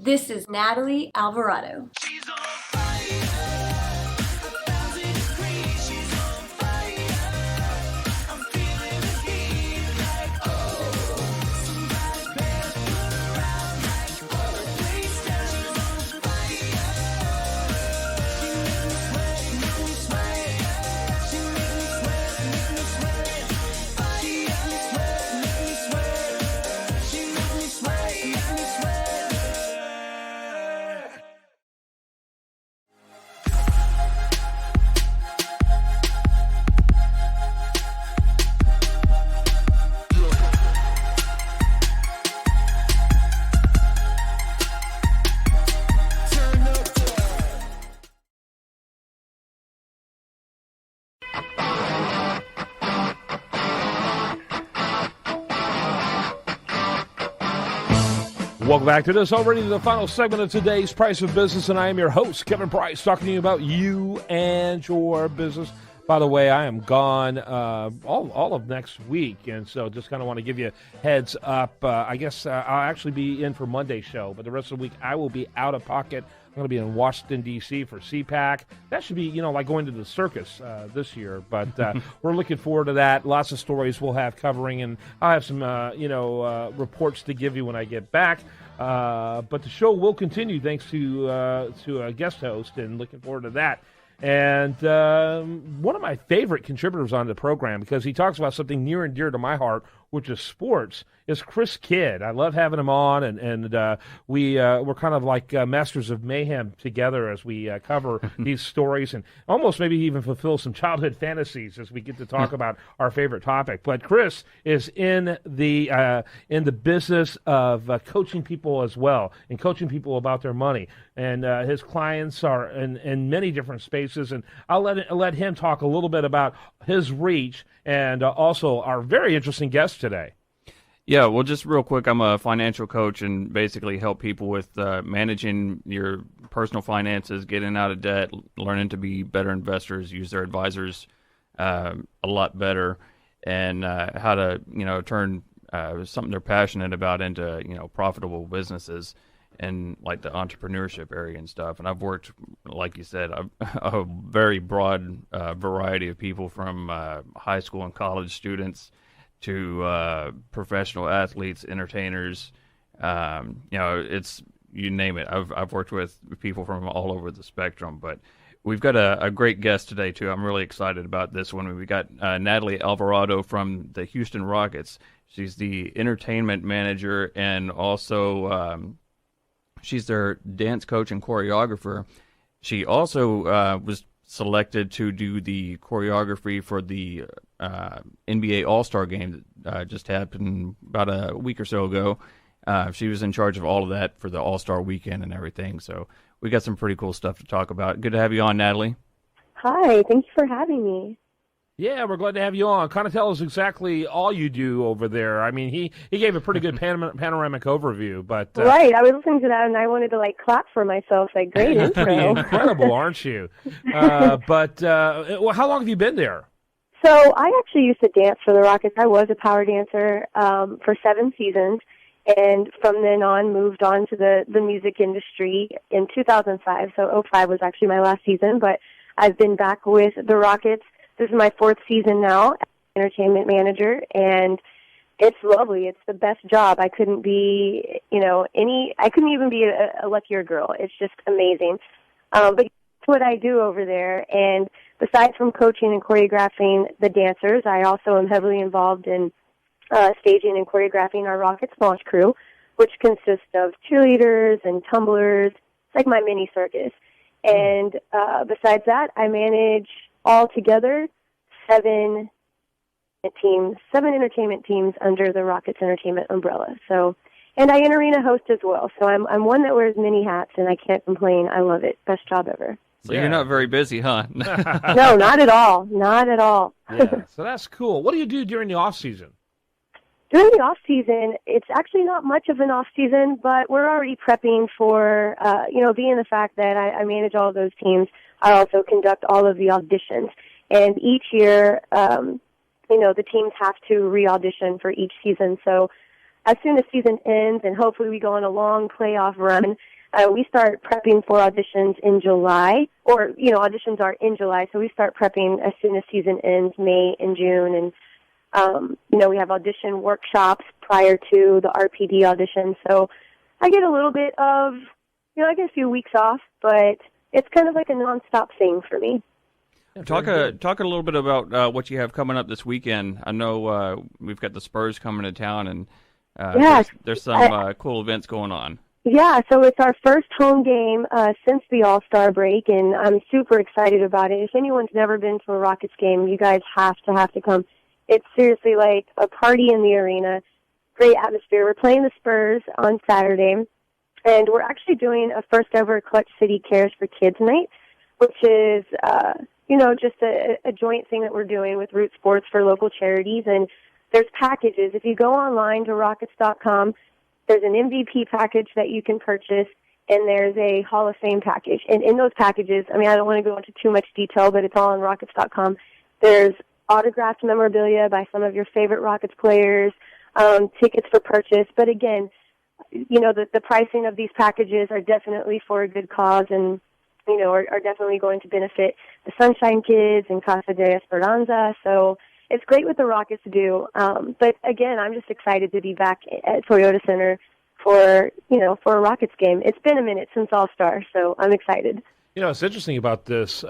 This is Natalie Alvarado. She's on fire, 1,000 degrees, she's on fire. I'm feeling the heat like, oh, somebody better put her out like, oh, please tell. She's on fire. She makes me sweat, she makes me sweat. She makes me sweat, she makes me sweat. Welcome back to this, already the final segment of today's Price of Business, and I am your host, Kevin Price, talking to you about you and your business. By the way, I am gone all of next week, and so just kind of want to give you a heads up. I guess I'll actually be in for Monday's show, but the rest of the week I will be out of pocket. I'm going to be in Washington, D.C. for CPAC. That should be, like going to the circus this year, but we're looking forward to that. Lots of stories we'll have covering, and I'll have some, reports to give you when I get back. But the show will continue thanks to a guest host, and looking forward to that. And one of my favorite contributors on the program, because he talks about something near and dear to my heart, which is sports, is Chriskidd. I love having him on, and we're kind of like masters of mayhem together as we cover these stories, and almost maybe even fulfill some childhood fantasies as we get to talk about our favorite topic. But Chris is in the business of coaching people as well, and coaching people about their money. And his clients are in many different spaces, and I'll let him talk a little bit about his reach, and also our very interesting guest today. Yeah, well, just real quick, I'm a financial coach and basically help people with managing your personal finances, getting out of debt, learning to be better investors, use their advisors a lot better, and how to, turn something they're passionate about into, profitable businesses and like the entrepreneurship area and stuff. And I've worked, like you said, a very broad variety of people, from high school and college students to professional athletes, entertainers. It's, you name it. I've worked with people from all over the spectrum. But we've got a great guest today too. I'm really excited about this one. We got Natalie Alvarado from the Houston Rockets. She's the entertainment manager, and also she's their dance coach and choreographer. She also was selected to do the choreography for the NBA All-Star game that just happened about a week or so ago. She was in charge of all of that for the All-Star weekend and everything. So we got some pretty cool stuff to talk about. Good to have you on, Natalie. Hi, thank you for having me. Yeah, we're glad to have you on. Kind of tell us exactly all you do over there. I mean, he gave a pretty good panoramic overview, but right, I was listening to that and I wanted to clap for myself. Great intro. Pretty incredible, aren't you? But how long have you been there? So I actually used to dance for the Rockets. I was a power dancer for 7 seasons, and from then on moved on to the music industry in 2005. So '05 was actually my last season, but I've been back with the Rockets. This is my 4th season now as entertainment manager, and it's lovely. It's the best job. I couldn't be, I couldn't even be a luckier girl. It's just amazing. But that's what I do over there. And besides from coaching and choreographing the dancers, I also am heavily involved in staging and choreographing our Rockets launch crew, which consists of cheerleaders and tumblers. It's like my mini circus. And besides that, I manage altogether 7 entertainment teams under the Rockets Entertainment umbrella. So, and I arena host as well. So I'm one that wears many hats, and I can't complain. I love it. Best job ever. So You're not very busy, huh? No, not at all. Not at all. Yeah, so that's cool. What do you do during the off season? During the off season, it's actually not much of an off season, but we're already prepping for, being the fact that I manage all of those teams. I also conduct all of the auditions. And each year, the teams have to re-audition for each season. So as soon as season ends and hopefully we go on a long playoff run, we start prepping for auditions in July, or, auditions are in July, so we start prepping as soon as season ends, May and June, and, we have audition workshops prior to the RPD audition, so I get a little bit of, I get a few weeks off, but it's kind of like a nonstop thing for me. Talk a little bit about what you have coming up this weekend. I know we've got the Spurs coming to town, and there's some cool events going on. Yeah, so it's our first home game since the All-Star break, and I'm super excited about it. If anyone's never been to a Rockets game, you guys have to come. It's seriously like a party in the arena, great atmosphere. We're playing the Spurs on Saturday, and we're actually doing a first-ever Clutch City Cares for Kids night, which is, just a joint thing that we're doing with Root Sports for local charities, and there's packages. If you go online to rockets.com, there's an MVP package that you can purchase, and there's a Hall of Fame package. And in those packages, I don't want to go into too much detail, but it's all on rockets.com. There's autographed memorabilia by some of your favorite Rockets players, tickets for purchase. But again, the pricing of these packages are definitely for a good cause and, are definitely going to benefit the Sunshine Kids and Casa de Esperanza. So it's great what the Rockets do. But again, I'm just excited to be back at Toyota Center for a Rockets game. It's been a minute since All-Star, so I'm excited. What's interesting about this,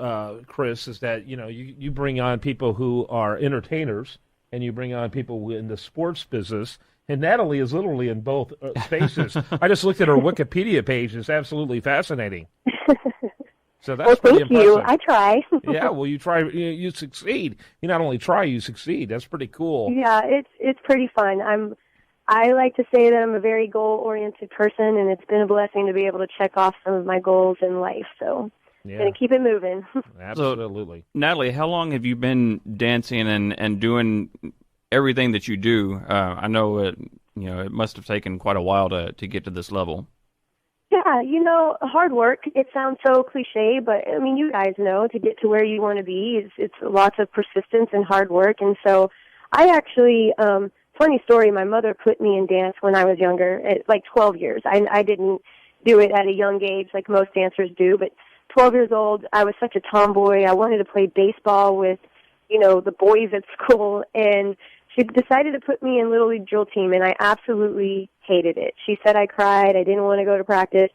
Chris, is that, you bring on people who are entertainers and you bring on people in the sports business. And Natalie is literally in both spaces. I just looked at her Wikipedia page. It's absolutely fascinating. So that's pretty impressive. You. I try. Yeah, well, you try, you succeed. You not only try, you succeed. That's pretty cool. Yeah, it's pretty fun. I like to say that I'm a very goal-oriented person, and it's been a blessing to be able to check off some of my goals in life. So I'm going to keep it moving. Absolutely. So, Natalie, how long have you been dancing and doing everything that you do? I know it must have taken quite a while to get to this level. Yeah, hard work. It sounds so cliche, but you guys know to get to where you want to be, it's lots of persistence and hard work. And so I actually, funny story, my mother put me in dance when I was younger, at like 12 years. I didn't do it at a young age like most dancers do, but 12 years old, I was such a tomboy. I wanted to play baseball with, the boys at school, and she decided to put me in Little League drill team, and I absolutely hated it. She said I cried. I didn't want to go to practice.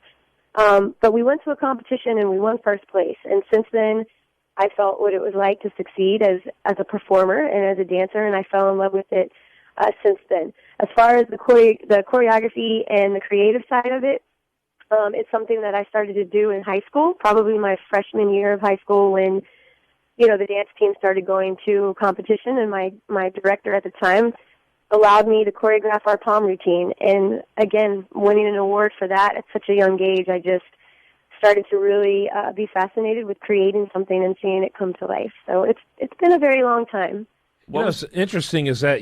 But we went to a competition, and we won first place. And since then, I felt what it was like to succeed as a performer and as a dancer, and I fell in love with it since then. As far as the choreography and the creative side of it, it's something that I started to do in high school, probably my freshman year of high school when the dance team started going to competition, and my director at the time allowed me to choreograph our prom routine. And again, winning an award for that at such a young age, I just started to really be fascinated with creating something and seeing it come to life. So it's been a very long time. What's interesting is that,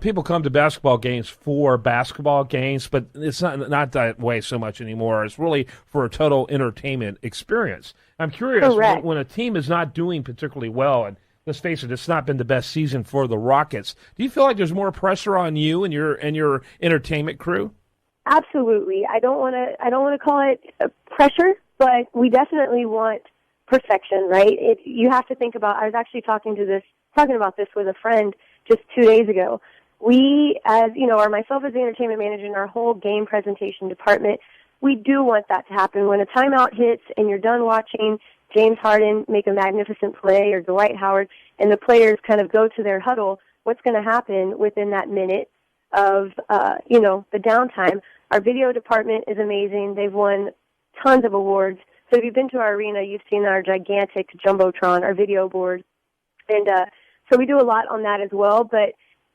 people come to basketball games for basketball games, but it's not that way so much anymore. It's really for a total entertainment experience. I'm curious, when a team is not doing particularly well, and let's face it, it's not been the best season for the Rockets, do you feel like there's more pressure on you and your entertainment crew? Absolutely. I don't want to call it pressure, but we definitely want perfection, right? You have to think about, I was actually talking about this with a friend just 2 days ago. We, as or myself as the entertainment manager and our whole game presentation department, we do want that to happen. When a timeout hits and you're done watching James Harden make a magnificent play or Dwight Howard and the players kind of go to their huddle, what's going to happen within that minute of, the downtime? Our video department is amazing. They've won tons of awards. So if you've been to our arena, you've seen our gigantic Jumbotron, our video board. And so we do a lot on that as well. But,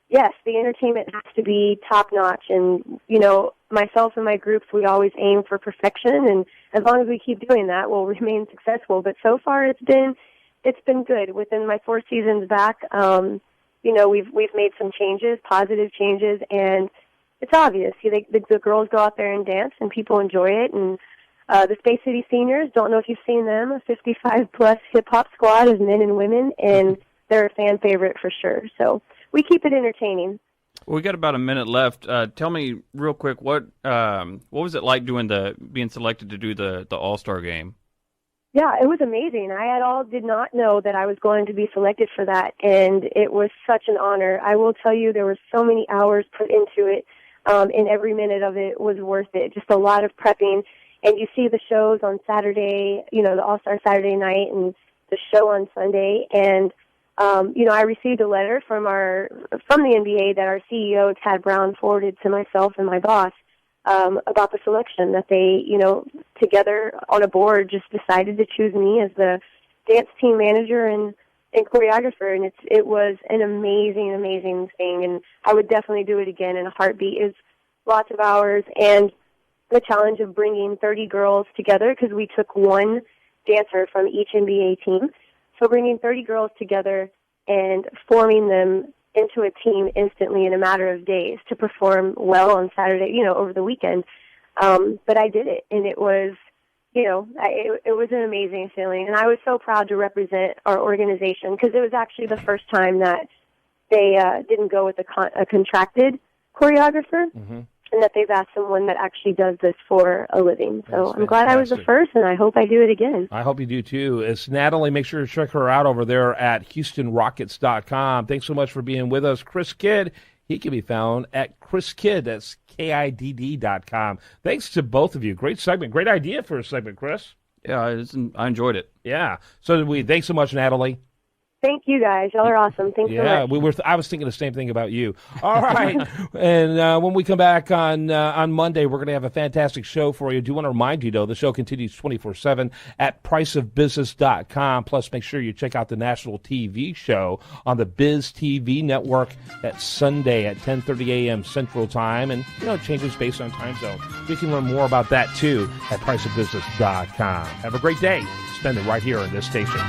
yes, the entertainment has to be top-notch. And, myself and my groups, we always aim for perfection. And as long as we keep doing that, we'll remain successful. But so far it's been good. Within my 4 seasons back, we've made some changes, positive changes, and it's obvious. The girls go out there and dance, and people enjoy it. And the Space City Seniors, don't know if you've seen them, a 55-plus hip-hop squad of men and women, and they're a fan favorite for sure. So we keep it entertaining. Well, we got about a minute left. Tell me real quick, what was it like being selected to do the All-Star game? Yeah, it was amazing. Did not know that I was going to be selected for that, and it was such an honor. I will tell you, there were so many hours put into it, and every minute of it was worth it. Just a lot of prepping, and you see the shows on Saturday, the All-Star Saturday night, and the show on Sunday, and I received a letter from the NBA that our CEO, Tad Brown, forwarded to myself and my boss about the selection, that they, together on a board just decided to choose me as the dance team manager and choreographer. And it was an amazing, amazing thing. And I would definitely do it again in a heartbeat. It's lots of hours, and the challenge of bringing 30 girls together, because we took one dancer from each NBA team. So bringing 30 girls together and forming them into a team instantly in a matter of days to perform well on Saturday, over the weekend. But I did it, and it was, it was an amazing feeling. And I was so proud to represent our organization, because it was actually the first time that they didn't go with a contracted choreographer, and that they've asked someone that actually does this for a living. So I'm glad I was the first, and I hope I do it again. I hope you do, too. It's Natalie. Make sure to check her out over there at houstonrockets.com. Thanks so much for being with us. Chris Kidd, he can be found at chriskidd, that's KIDD.com. Thanks to both of you. Great segment. Great idea for a segment, Chris. Yeah, I enjoyed it. Yeah. So did we. Thanks so much, Natalie. Thank you, guys. Y'all are awesome. Thanks so much. I was thinking the same thing about you. All right. And when we come back on Monday, we're going to have a fantastic show for you. I do want to remind you, though, the show continues 24/7 at priceofbusiness.com. Plus, make sure you check out the national TV show on the Biz TV network. That's Sunday at 10:30 a.m. Central Time. And, it changes based on time zone. You can learn more about that, too, at priceofbusiness.com. Have a great day. Spend it right here on this station.